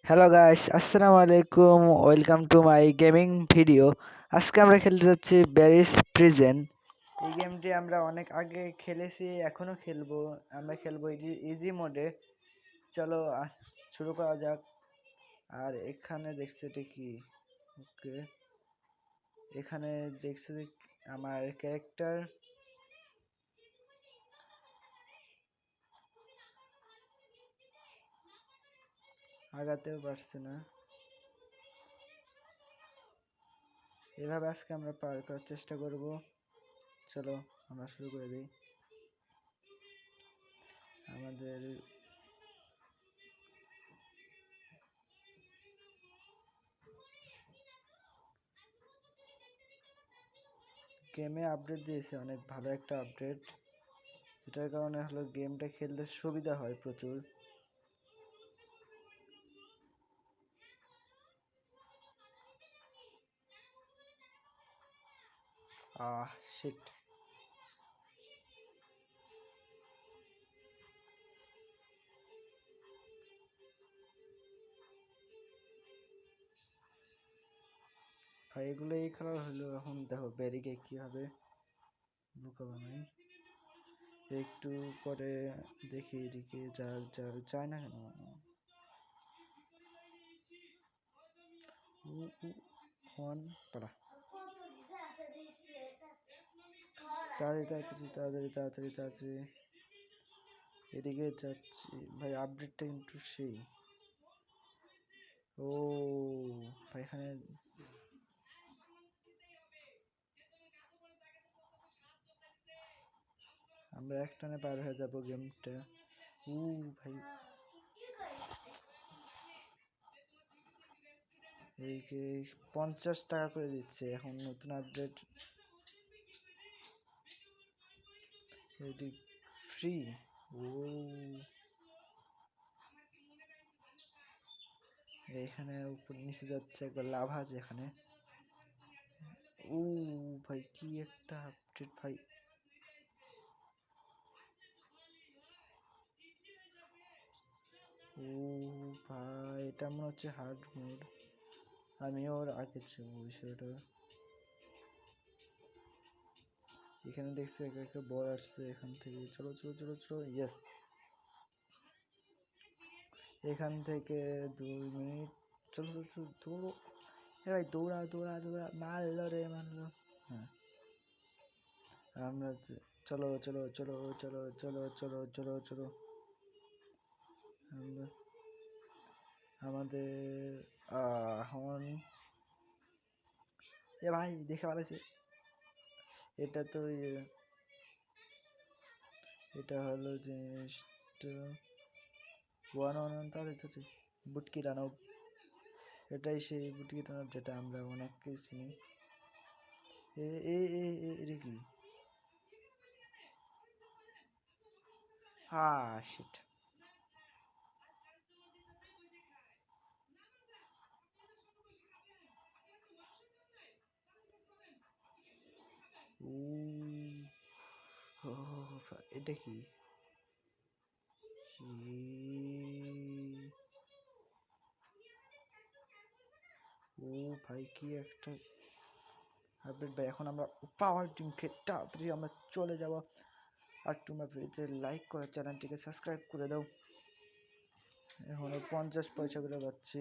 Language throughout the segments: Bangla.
হ্যালো গাইস, আসসালামু আলাইকুম। Welcome to my gaming video. আজকে আমরা খেলতে যাচ্ছি ব্যারিস প্রিজেন। এই গেমটি আমরা অনেক আগে খেলেছি, এখনো খেলবো। আমরা খেলবো ইজি মোডে। চলো শুরু করা যাক। আর এখানে দেখছি এটা কি? ওকে, এখানে দেখছি আমার ক্যারেক্টার। আগাতেও পারছি না। এভাবে আজকে আমরা পার করার চেষ্টা করব। চলো আমরা শুরু করে দিই। আমাদের গেমে আপডেট দিয়েছে, অনেক ভালো একটা আপডেট, যেটার কারণে হলো গেমটা খেলতে সুবিধা হয় প্রচুর। শিট। ভাই এগুলো এই খেলার হলো। এখন দেখো ব্যারিকে কিভাবে বোকা বানাই। একটু পরে দেখি এদিকে যায় না কেন। হন পালা, তাড়াতাড়ি তাড়াতাড়ি তাড়াতাড়ি তাড়াতাড়ি তাড়াতাড়ি এদিকে যাচ্ছি। ভাই আপডেটটা কিন্তু সেই। ও ভাই এখানে আমরা একটানে পার হয়ে যাব গেমটা। ভাই এইকে 50 টাকা করে দিচ্ছে এখন নতুন আপডেট। এটি ফ্রি। ও এখানে উপর নিচে যাচ্ছে, একবার লাভ আছে এখানে। ও ভাই কি একটা আপডেট ভাই। ও ভাই এটা মনে হচ্ছে হার্ড মোড। আমি ওর আগে ছিল বিষয়টা। এখানে দেখছি একটা বল আসছে এখান থেকে। চলো চলো চলো চলো, ইয়েস। এখান থেকে 2 মিনিট। চলো চলো চলো দৌড়ো। ভাই দৌড়া দৌড়া দৌড়া, মারলো রে মারলো। হ্যাঁ আমরা চলো চলো চলো চলো চলো চলো চলো চলো। আমরা আমাদের এখন এ ভাই দেখে পালাইছে। এটা তো এটা হলো জিনিসটা। ওয়ান ওয়ান ওয়ান তাড়াতাড়ি বুটকি রানব। এটাই সেই বুটকি রানব যেটা আমরা অনেককে চিনি। এ এ এ এটা কি? শিট। ও এটা কি? ও ভাই কি একটা আপডেট ভাই। এখন আমরা পাওয়ার টিম খেয়ে তাড়াতাড়ি আমরা চলে যাব। আর তোমরা ভিডিওতে লাইক করে চ্যানেলটিকে সাবস্ক্রাইব করে দাও। এখন 50 পয়সা করে পাচ্ছি।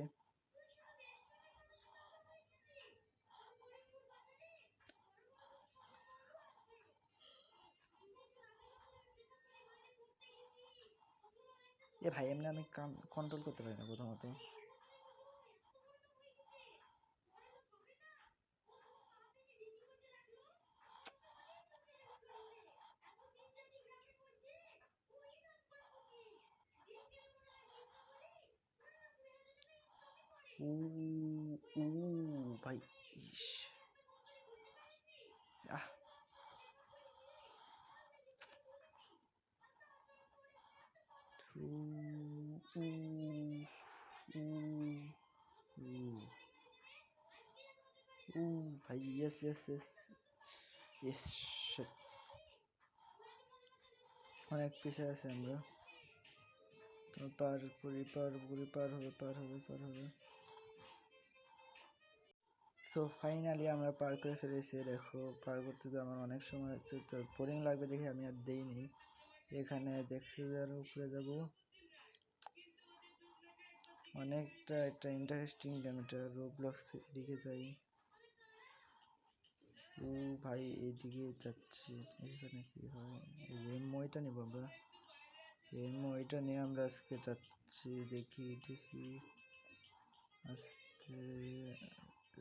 এ ভাই এমনি আমি কন্ট্রোল করতে পারি না প্রথমত। ও ও ভাই ইস। আহ ও ও ও ও ভাই ইয়েস ইয়েস ইয়েস ইয়েস। অনেক পিছিয়ে আছে আমরা। পার করি, পার করি, পার হবে। সো ফাইনালি আমরা পার করে ফেলেছি। দেখো পার করতে তো আমার অনেক সময় হচ্ছে, তো বোরিং লাগবে দেখে আমি আর দেইনি। এখানে দেখছি যে আরো উপরে যাব, অনেকটা একটা ইন্টারেস্টিং গেম এটা। রোবলক্স এদিকে যাই। ও ভাই এইদিকে যাচ্ছি, এখানে কি হয়? এই মইটা নিব আমরা, এই মইটা নিয়ে আমরা আজকে যাচ্ছি। দেখি আস্তে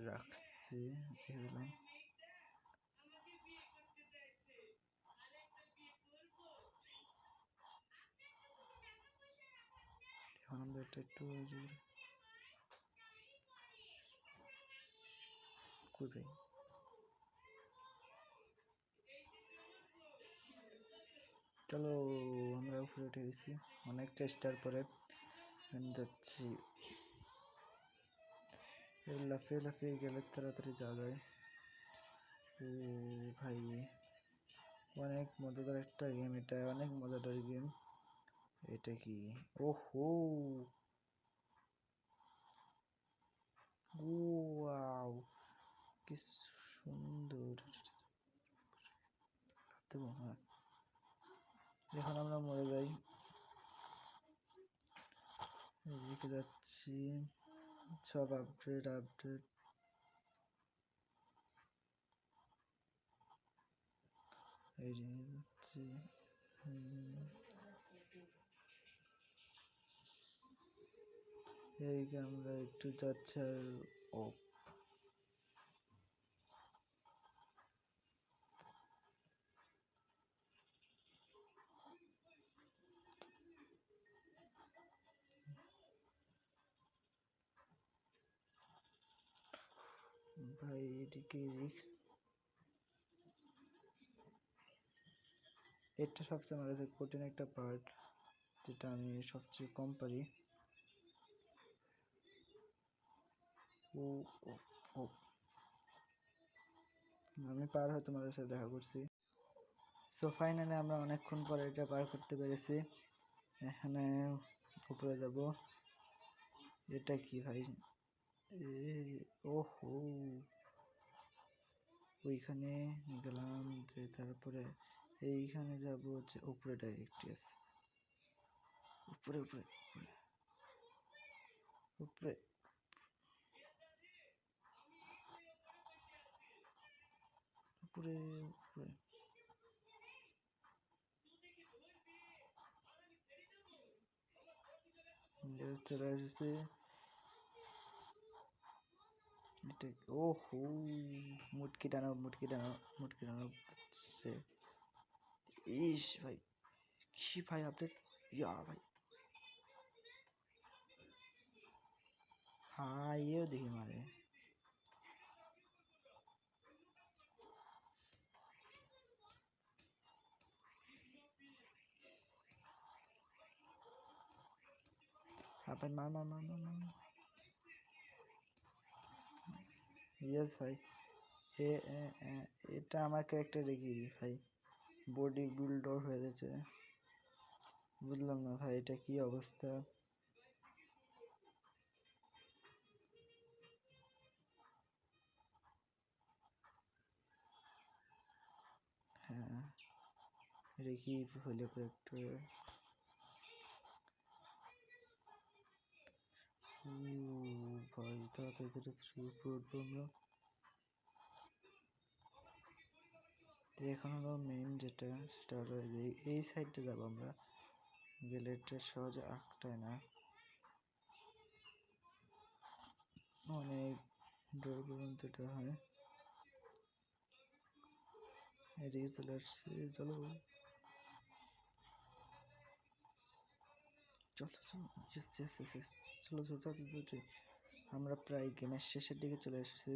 রাখছি, এখন আমরা এটা একটু করে চলো, আমরা উপরে উঠে গেছি অনেক চেষ্টার পরে। যাচ্ছি, লাফিয়ে লাফিয়ে গেলে তাড়াতাড়ি যাওয়া যায়। ও ভাই অনেক মজাদার একটা গেম এটা, অনেক মজাদার গেম এটা। কি ওহো, ওয়াও কি সুন্দর। এখন আমরা মরে যাই, এদিকে যাচ্ছি। সব আপডেট এই যাচ্ছি। এই আমরা একটু যাচ্ছি আর ও ভাই এদিকে রিক্স। এটা সবচেয়ে আমার কাছে কঠিন একটা পার্ট, যেটা আমি সবচেয়ে কম পারি। ও ও ও আমি পার হয়ে তোমাদের সাথে দেখা করছি। সো ফাইনালি আমরা অনেকক্ষণ পরে এটা পার করতে পেরেছি। এখানে উপরে যাব। এটা কি ভাই? ওহো, ওইখানে গেলাম যে, তারপরে এইখানে যাব যে উপরে ডাইরেক্ট। আছে উপরে উপরে উপরে উপরে উপরে চলে এসেছে। ওহো, মুটকি টানো মুটকি টানো মুটকি টানো। ইস ভাই, কি ভাই আপডেট, ইয়া ভাই। হ্যাঁ এও দেখি মারে। আপনি মার মার মার মার মার। ইয়েস ভাই, এটা আমার ক্যারেক্টার দেখি ভাই, বডি বিল্ডার হয়ে গেছে। বুঝলাম না ভাই এটা কি অবস্থা। হ্যাঁ এটা কি হইলো ক্যারেক্টার? ভাই তাড়াতাড়ি শুরু করবো আমরা। এখন হলো মেইন যেটা, সেটা হলো এই সাইডে যাবো আমরা। গেলে এটা সহজে আটকায় না, অনেক দূর পর্যন্ত এটা হয়। এদিকে চলে আসছে, চলো চলো চলো, চলো চলো চলো। আমরা প্রায় গেমের শেষের দিকে চলে এসেছি।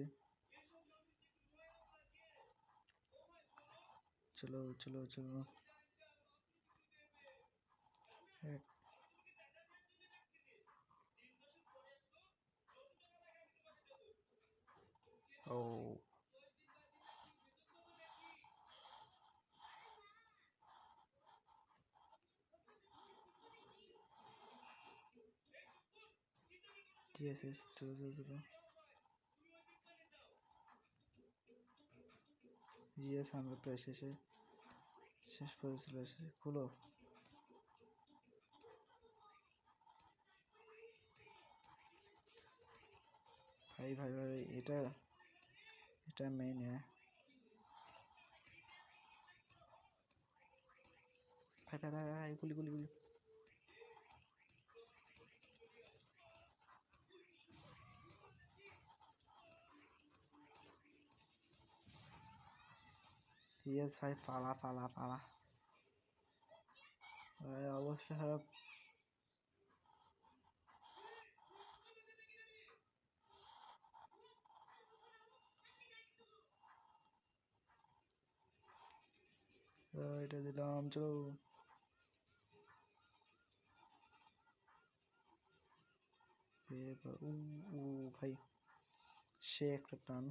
চলো চলো চলো। ও GSS 200 GS আমরা প্রায় শেষ করে চলে এসেছি। খুলো ভাই ভাই ভাই, এটা মেইন। ভাই ভাই ভাই ভাই, গুলি গুলি গুলি। ইয়েস ভাই, পালা পালা পালা ভাই, অবস্থা খারাপ। এটা দিলাম, চলো। উ ভাই, সে একটা টান।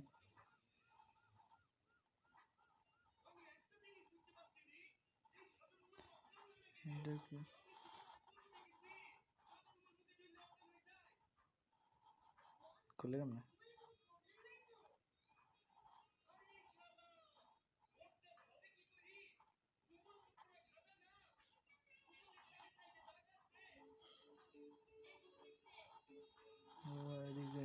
খুলে গেল না। এদিকে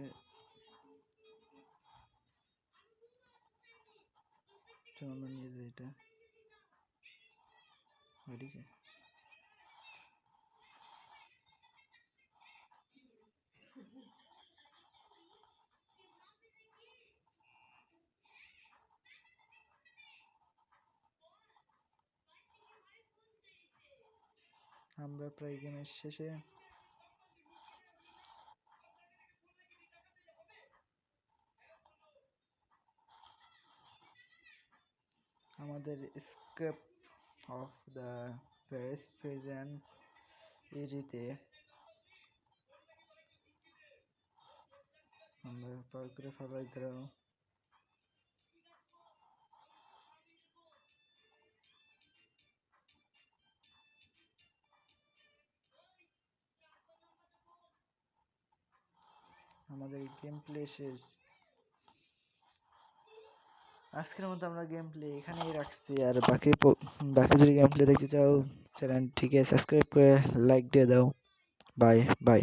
আমরা নিয়ে যাই এটা ওইদিকে। আমরা প্রায় গেমের শেষে। আমাদের escape of the Paris prison এরিতে আমরা পার করে ফেলাই দিলাম। আমাদের গেম প্লে শেষ। আজকের মতো আমরা গেম প্লে এখানেই রাখছি। আর বাকি যদি গেম প্লে দেখতে চাও চ্যানেলটিকে সাবস্ক্রাইব করে লাইক দিয়ে দাও। Bye bye.